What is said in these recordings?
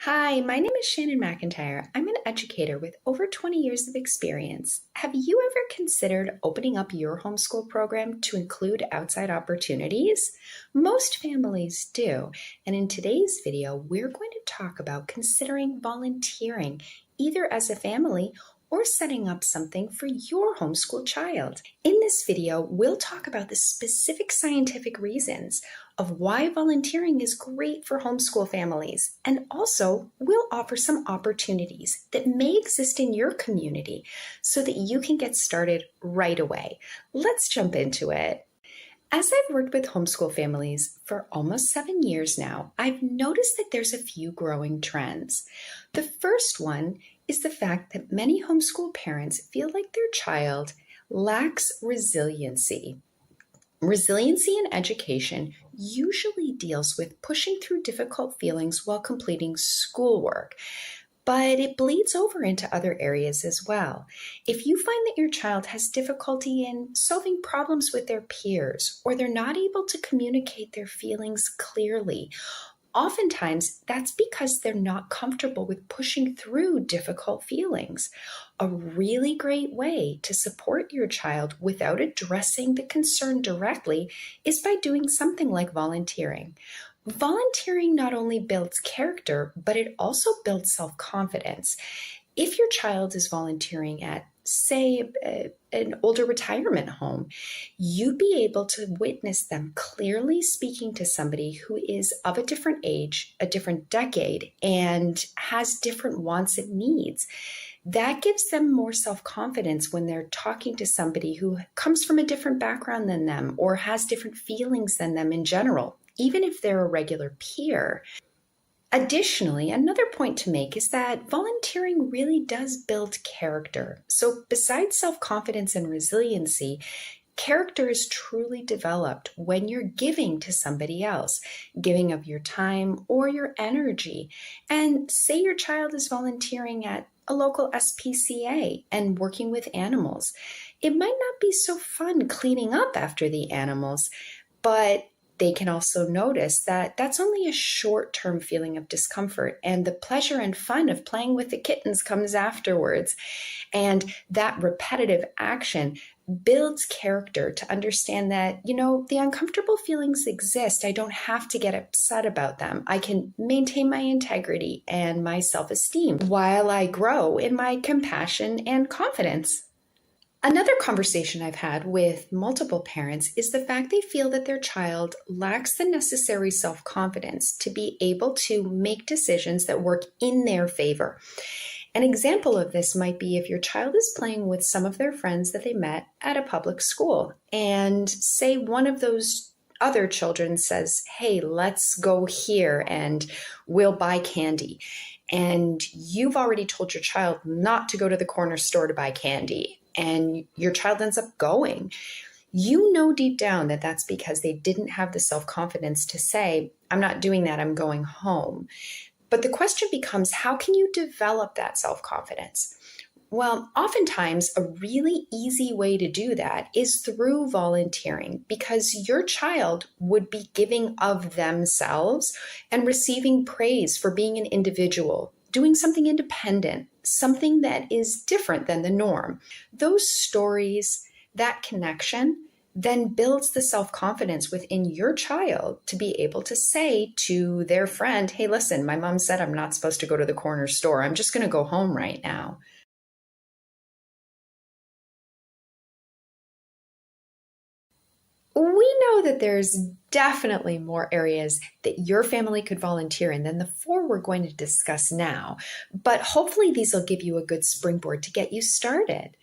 Hi, my name is Shannon McIntyre. I'm an educator with over 20 years of experience. Have you ever considered opening up your homeschool program to include outside opportunities? Most families do, and in today's video, we're going to talk about considering volunteering either as a family or setting up something for your homeschool child. In this video, we'll talk about the specific scientific reasons of why volunteering is great for homeschool families, and also we'll offer some opportunities that may exist in your community so that you can get started right away. Let's jump into it. As I've worked with homeschool families for almost 7 years now, I've noticed that there's a few growing trends. The first one is the fact that many homeschool parents feel like their child lacks resiliency. Resiliency in education usually deals with pushing through difficult feelings while completing schoolwork, but it bleeds over into other areas as well. If you find that your child has difficulty in solving problems with their peers, or they're not able to communicate their feelings clearly, oftentimes that's because they're not comfortable with pushing through difficult feelings. A really great way to support your child without addressing the concern directly is by doing something like volunteering. Volunteering not only builds character, but it also builds self-confidence. If your child is volunteering at, say, an older retirement home, you'd be able to witness them clearly speaking to somebody who is of a different age, a different decade, and has different wants and needs. That gives them more self-confidence when they're talking to somebody who comes from a different background than them or has different feelings than them in general, even if they're a regular peer. Additionally, another point to make is that volunteering really does build character. So besides self-confidence and resiliency, character is truly developed when you're giving to somebody else, giving of your time or your energy. And say your child is volunteering at a local SPCA and working with animals. It might not be so fun cleaning up after the animals, but they can also notice that that's only a short-term feeling of discomfort, and the pleasure and fun of playing with the kittens comes afterwards. And that repetitive action builds character to understand that, the uncomfortable feelings exist. I don't have to get upset about them. I can maintain my integrity and my self-esteem while I grow in my compassion and confidence. Another conversation I've had with multiple parents is the fact they feel that their child lacks the necessary self-confidence to be able to make decisions that work in their favor. An example of this might be if your child is playing with some of their friends that they met at a public school, and say one of those other children says, "Hey, let's go here and we'll buy candy." And you've already told your child not to go to the corner store to buy candy, and your child ends up going. You know deep down that that's because they didn't have the self-confidence to say, "I'm not doing that, I'm going home." But the question becomes, how can you develop that self-confidence? Well, oftentimes a really easy way to do that is through volunteering, because your child would be giving of themselves and receiving praise for being an individual, doing something independent, something that is different than the norm. Those stories, that connection, then builds the self-confidence within your child to be able to say to their friend, "Hey, listen, my mom said I'm not supposed to go to the corner store. I'm just going to go home right now." We know that there's definitely more areas that your family could volunteer in than the 4 we're going to discuss now, but hopefully these will give you a good springboard to get you started.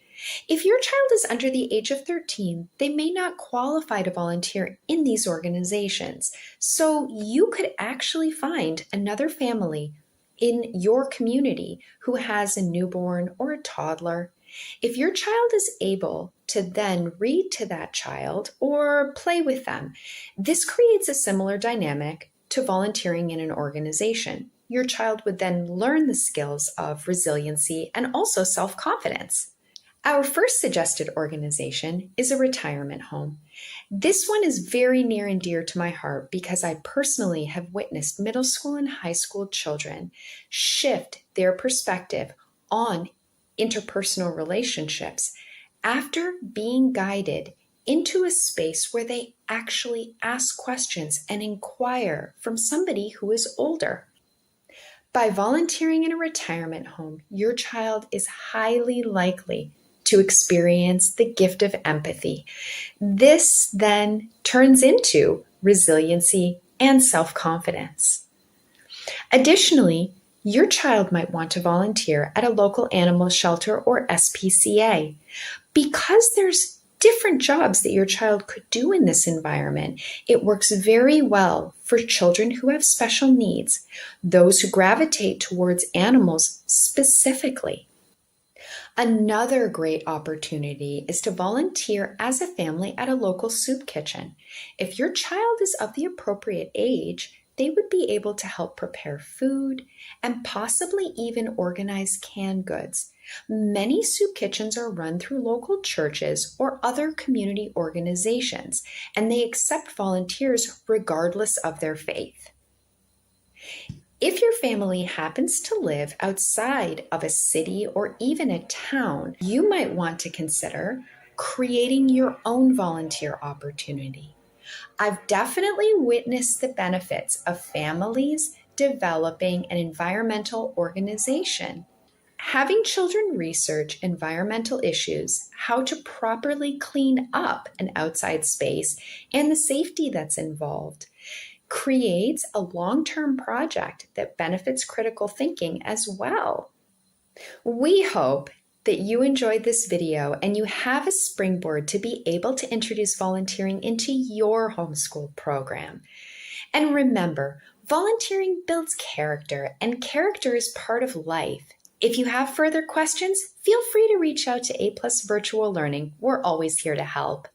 If your child is under the age of 13, they may not qualify to volunteer in these organizations, so you could actually find another family in your community who has a newborn or a toddler. If your child is able to then read to that child or play with them, this creates a similar dynamic to volunteering in an organization. Your child would then learn the skills of resiliency and also self-confidence. Our first suggested organization is a retirement home. This one is very near and dear to my heart because I personally have witnessed middle school and high school children shift their perspective on interpersonal relationships after being guided into a space where they actually ask questions and inquire from somebody who is older. By volunteering in a retirement home, your child is highly likely to experience the gift of empathy. This then turns into resiliency and self-confidence. Additionally, your child might want to volunteer at a local animal shelter or SPCA. Because there's different jobs that your child could do in this environment, it works very well for children who have special needs, those who gravitate towards animals specifically. Another great opportunity is to volunteer as a family at a local soup kitchen. If your child is of the appropriate age, they would be able to help prepare food and possibly even organize canned goods. Many soup kitchens are run through local churches or other community organizations, and they accept volunteers regardless of their faith. If your family happens to live outside of a city or even a town, you might want to consider creating your own volunteer opportunity. I've definitely witnessed the benefits of families developing an environmental organization. Having children research environmental issues, how to properly clean up an outside space, and the safety that's involved creates a long-term project that benefits critical thinking as well. We hope that you enjoyed this video and you have a springboard to be able to introduce volunteering into your homeschool program. And remember, volunteering builds character, and character is part of life. If you have further questions, feel free to reach out to A+ Virtual Learning. We're always here to help.